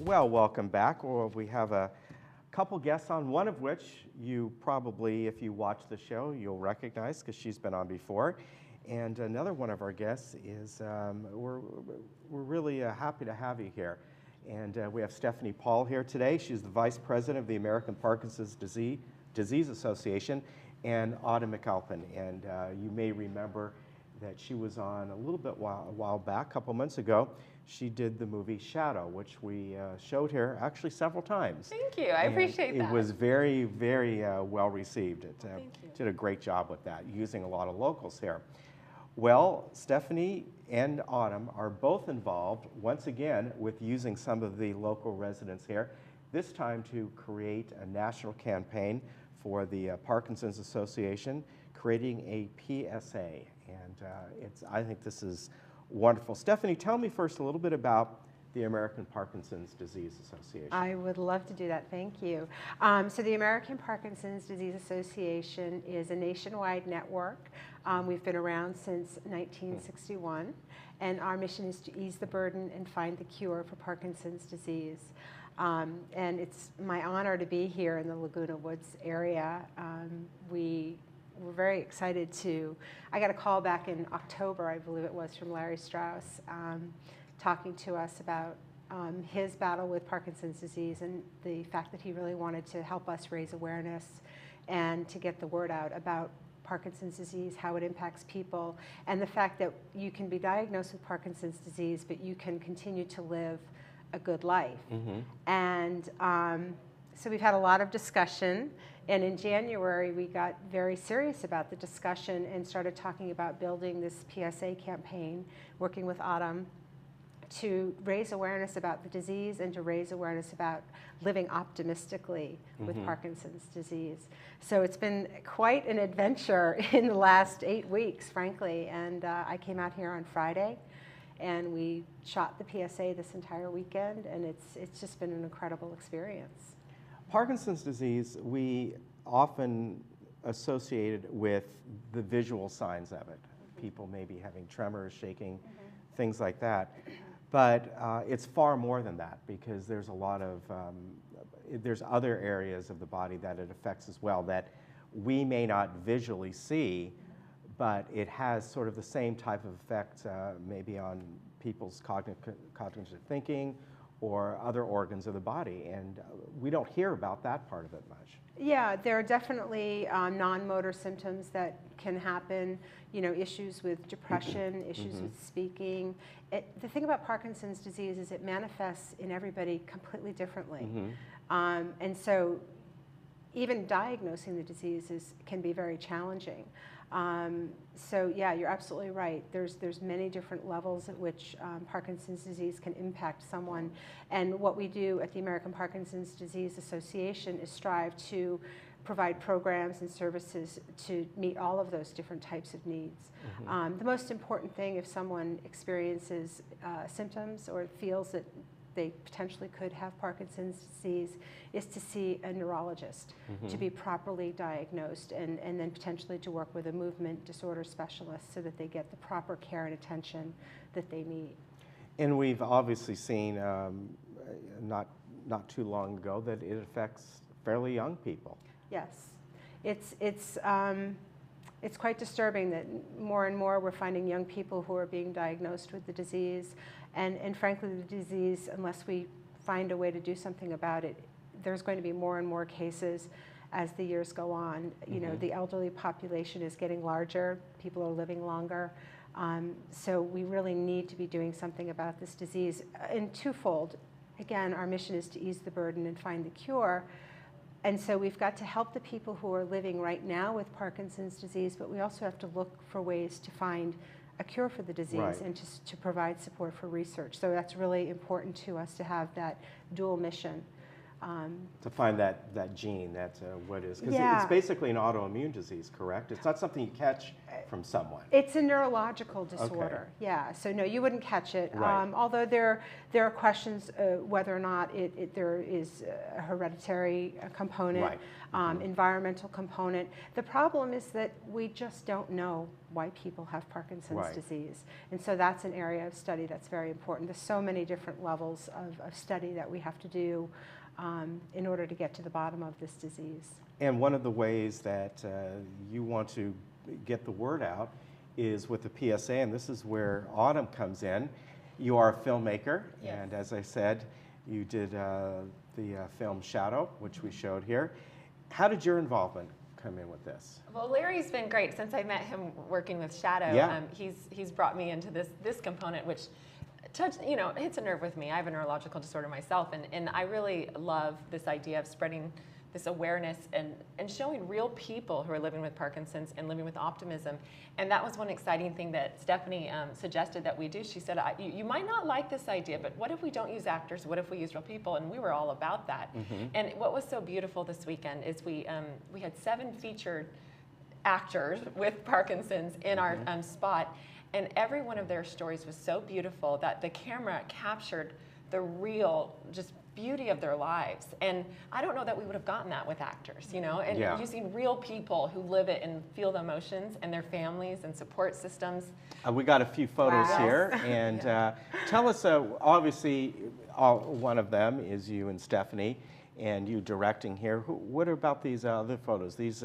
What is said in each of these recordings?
Well, welcome back. Well, we have a couple guests on, one of which you probably, if you watch the show, you'll recognize because she's been on before. And another one of our guests is, we're really happy to have you here. And we have Stephanie Paul here today. She's the Vice President of the American Parkinson's Disease Association, and Autumn McAlpin. And you may remember that she was on a little bit a while back, a couple months ago. She did the movie Shadow, which we showed here actually several times. Thank you. I appreciate that. It was very, very well received. It Thank you. did a great job with that, using a lot of locals here. Well, Stephanie and Autumn are both involved, once again, with using some of the local residents here, this time to create a national campaign for the Parkinson's Association, creating a PSA. And I think this is wonderful. Stephanie, tell me first a little bit about the American Parkinson's Disease Association. I would love to do that, thank you. So the American Parkinson's Disease Association is a nationwide network. We've been around since 1961, and our mission is to ease the burden and find the cure for Parkinson's disease. And it's my honor to be here in the Laguna Woods area. We're very excited to, I got a call back in October, I believe it was, from Larry Strauss, talking to us about his battle with Parkinson's disease and the fact that he really wanted to help us raise awareness and to get the word out about Parkinson's disease, how it impacts people, and the fact that you can be diagnosed with Parkinson's disease, but you can continue to live a good life. Mm-hmm. And so we've had a lot of discussion, and in January we got very serious about the discussion and started talking about building this PSA campaign, working with Autumn to raise awareness about the disease and to raise awareness about living optimistically with Parkinson's disease. So it's been quite an adventure in the last 8 weeks, frankly, and I came out here on Friday and we shot the PSA this entire weekend, and it's just been an incredible experience. Parkinson's disease, we often associate it with the visual signs of it. People maybe having tremors, shaking, things like that. But it's far more than that, because there's a lot of, there's other areas of the body that it affects as well that we may not visually see, but it has sort of the same type of effect maybe on people's cognitive thinking or other organs of the body, and we don't hear about that part of it much. Yeah, there are definitely non-motor symptoms that can happen, you know, issues with depression, issues with speaking. The thing about Parkinson's disease is it manifests in everybody completely differently. And so even diagnosing the disease can be very challenging. So yeah, you're absolutely right. There's many different levels at which Parkinson's disease can impact someone. And what we do at the American Parkinson's Disease Association is strive to provide programs and services to meet all of those different types of needs. The most important thing, if someone experiences symptoms or feels that they potentially could have Parkinson's disease, is to see a neurologist to be properly diagnosed, and then potentially to work with a movement disorder specialist so that they get the proper care and attention that they need. And we've obviously seen not too long ago that it affects fairly young people. Yes, it's quite disturbing that more and more we're finding young people who are being diagnosed with the disease. And frankly, the disease, unless we find a way to do something about it, there's going to be more and more cases as the years go on. You know, the elderly population is getting larger, people are living longer. So we really need to be doing something about this disease in twofold. Again, our mission is to ease the burden and find the cure. And so we've got to help the people who are living right now with Parkinson's disease, but we also have to look for ways to find a cure for the disease and to provide support for research. So that's really important to us to have that dual mission. To find that gene, that what is, because Yeah. it's basically an autoimmune disease, correct? It's not something you catch from someone. It's a neurological disorder, Okay. yeah. So no, you wouldn't catch it. Right. Although there are questions whether or not there is a hereditary component, Right. environmental component. The problem is that we just don't know why people have Parkinson's Right. disease. And so that's an area of study that's very important. There's so many different levels of study that we have to do in order to get to the bottom of this disease. And one of the ways that you want to get the word out is with the PSA, and this is where Autumn comes in. You are a filmmaker, Yes. and as I said, you did the film Shadow, which we showed here. How did your involvement come in with this? Well, Larry's been great since I met him working with Shadow. Yeah. He's brought me into this component, which hits a nerve with me. I have a neurological disorder myself, and I really love this idea of spreading this awareness and showing real people who are living with Parkinson's and living with optimism. And that was one exciting thing that Stephanie suggested that we do. She said, you might not like this idea, but what if we don't use actors? What if we use real people? And we were all about that. Mm-hmm. And what was so beautiful this weekend is we had 7 featured actors with Parkinson's in our spot. And every one of their stories was so beautiful that the camera captured the real just beauty of their lives. And I don't know that we would have gotten that with actors, and Yeah. using real people who live it and feel the emotions and their families and support systems. We got a few photos Wow. here, and tell us, obviously, one of them is you and Stephanie, and you directing here. What about these other photos? These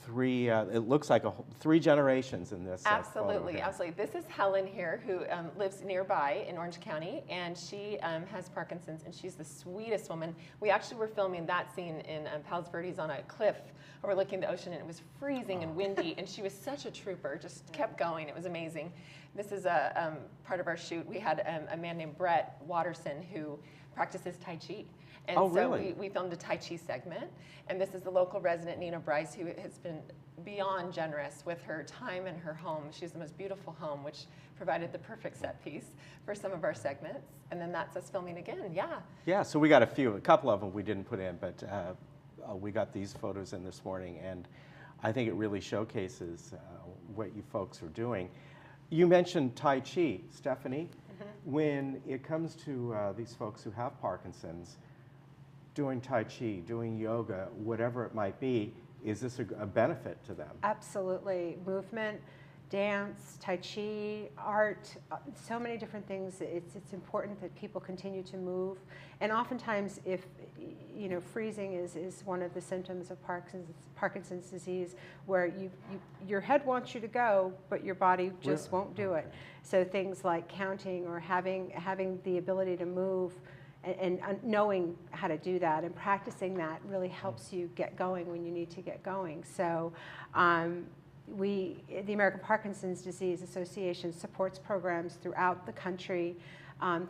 3, it looks like 3 generations in this photo Absolutely, here. absolutely. This is Helen here, who lives nearby in Orange County, and she has Parkinson's, and she's the sweetest woman. We actually were filming that scene in Palos Verdes on a cliff overlooking the ocean, and it was freezing and windy, and she was such a trooper, just kept going. It was amazing. This is a part of our shoot. We had a man named Brett Watterson who practices Tai Chi. And Oh, so really? we filmed a Tai Chi segment, and this is the local resident, Nina Bryce, who has been beyond generous with her time and her home. She has the most beautiful home, which provided the perfect set piece for some of our segments. And then that's us filming again, yeah. Yeah, so we got a couple of them we didn't put in, but we got these photos in this morning, and I think it really showcases what you folks are doing. You mentioned Tai Chi, Stephanie. When it comes to these folks who have Parkinson's, doing Tai Chi, doing yoga, whatever it might be, is this a benefit to them? Absolutely. Movement, dance, Tai Chi, art, so many different things. It's important that people continue to move. And oftentimes, if freezing is one of the symptoms of Parkinson's disease, where your head wants you to go, but your body just won't do it. So things like counting or having the ability to move and knowing how to do that and practicing that really helps you get going when you need to get going. So the American Parkinson's Disease Association supports programs throughout the country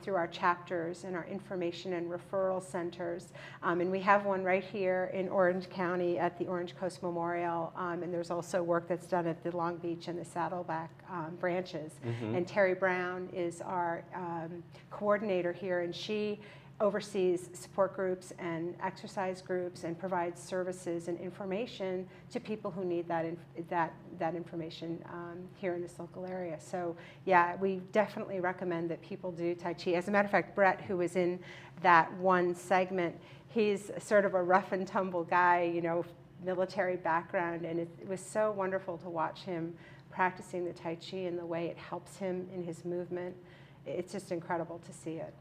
through our chapters and our information and referral centers. And we have one right here in Orange County at the Orange Coast Memorial. And there's also work that's done at the Long Beach and the Saddleback branches. And Terry Brown is our coordinator here, and she oversees support groups and exercise groups and provides services and information to people who need that information here in this local area. So yeah, we definitely recommend that people do Tai Chi. As a matter of fact, Brett, who was in that one segment, he's sort of a rough and tumble guy, military background, and it was so wonderful to watch him practicing the Tai Chi and the way it helps him in his movement. It's just incredible to see it.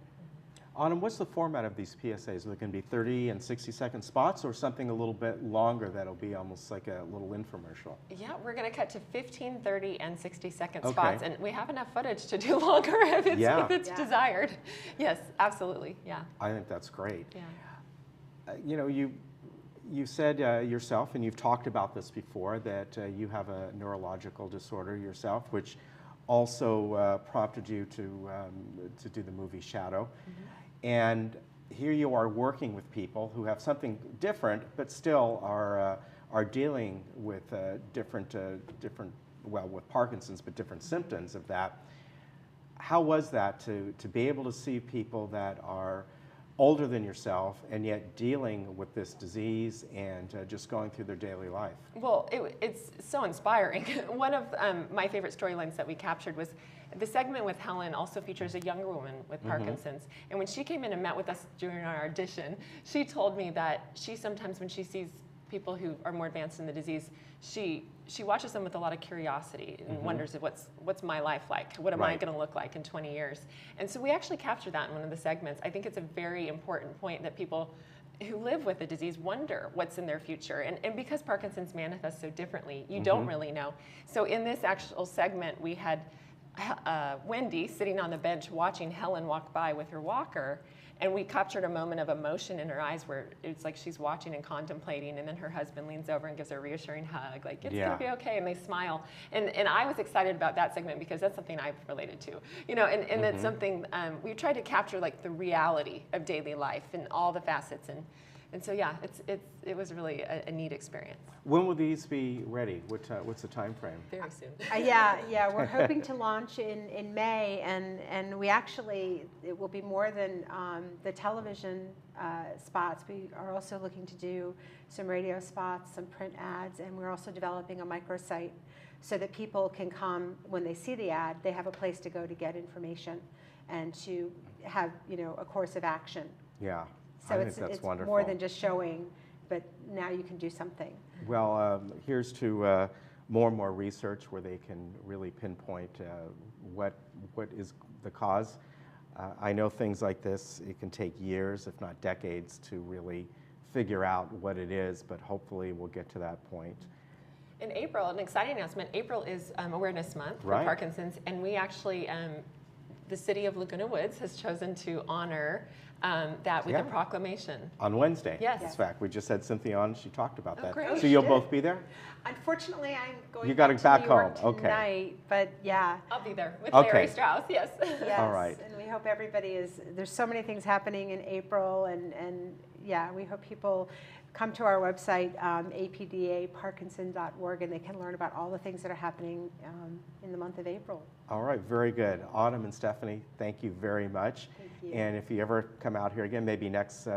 Autumn, what's the format of these PSAs? Are they going to be 30 and 60-second spots, or something a little bit longer that'll be almost like a little infomercial? Yeah, we're going to cut to 15, 30, and 60-second Okay. spots, and we have enough footage to do longer if it's Yeah. desired. Yes, absolutely, yeah. I think that's great. Yeah. You said yourself, and you've talked about this before, that you have a neurological disorder yourself, which also prompted you to do the movie Shadow. And here you are working with people who have something different, but still are dealing with different, with Parkinson's, but different symptoms of that. How was that to be able to see people that are older than yourself and yet dealing with this disease and just going through their daily life. Well, it's so inspiring. One of my favorite storylines that we captured was the segment with Helen also features a younger woman with Parkinson's. And when she came in and met with us during our audition, she told me that she sometimes, when she sees people who are more advanced in the disease, she watches them with a lot of curiosity and wonders what's my life like? What am I going to look like in 20 years? And so we actually captured that in one of the segments. I think it's a very important point that people who live with the disease wonder what's in their future. And because Parkinson's manifests so differently, you don't really know. So in this actual segment, we had Wendy sitting on the bench watching Helen walk by with her walker, and we captured a moment of emotion in her eyes where it's like she's watching and contemplating, and then her husband leans over and gives her a reassuring hug, like, it's gonna be okay, and they smile. And I was excited about that segment because that's something I've related to, you know, and that's something, we tried to capture like the reality of daily life and all the facets, and so yeah, it was really a neat experience. When will these be ready? What's the time frame? Very soon. Yeah, we're hoping to launch in May, and we actually, it will be more than the television spots. We are also looking to do some radio spots, some print ads, and we're also developing a microsite so that people can come, when they see the ad, they have a place to go to get information and to have, you know, a course of action. Yeah. So I think that's wonderful. More than just showing, but now you can do something. Well, here's to more and more research where they can really pinpoint what is the cause. I know things like this, it can take years, if not decades, to really figure out what it is, but hopefully we'll get to that point. In April, an exciting announcement, April is Awareness Month for Parkinson's, and we actually, the city of Laguna Woods has chosen to honor that with a proclamation. On Wednesday. Yes. In fact, we just had Cynthia on, she talked about that. Great. So you'll both be there? Unfortunately, I'm going You gotta back to New York home, okay. tonight, but yeah. I'll be there with Okay. Larry Strauss, yes. Yes, All right. and we hope everybody is, there's so many things happening in April, and yeah, we hope people come to our website, apdaparkinson.org, and they can learn about all the things that are happening in the month of April. All right, very good. Autumn and Stephanie, thank you very much. Thank you. And if you ever come out here again, maybe next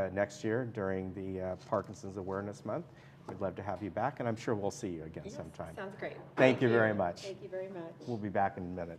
year during the Parkinson's Awareness Month, we'd love to have you back, and I'm sure we'll see you again sometime. Sounds great. Thank you very much. Thank you very much. We'll be back in a minute.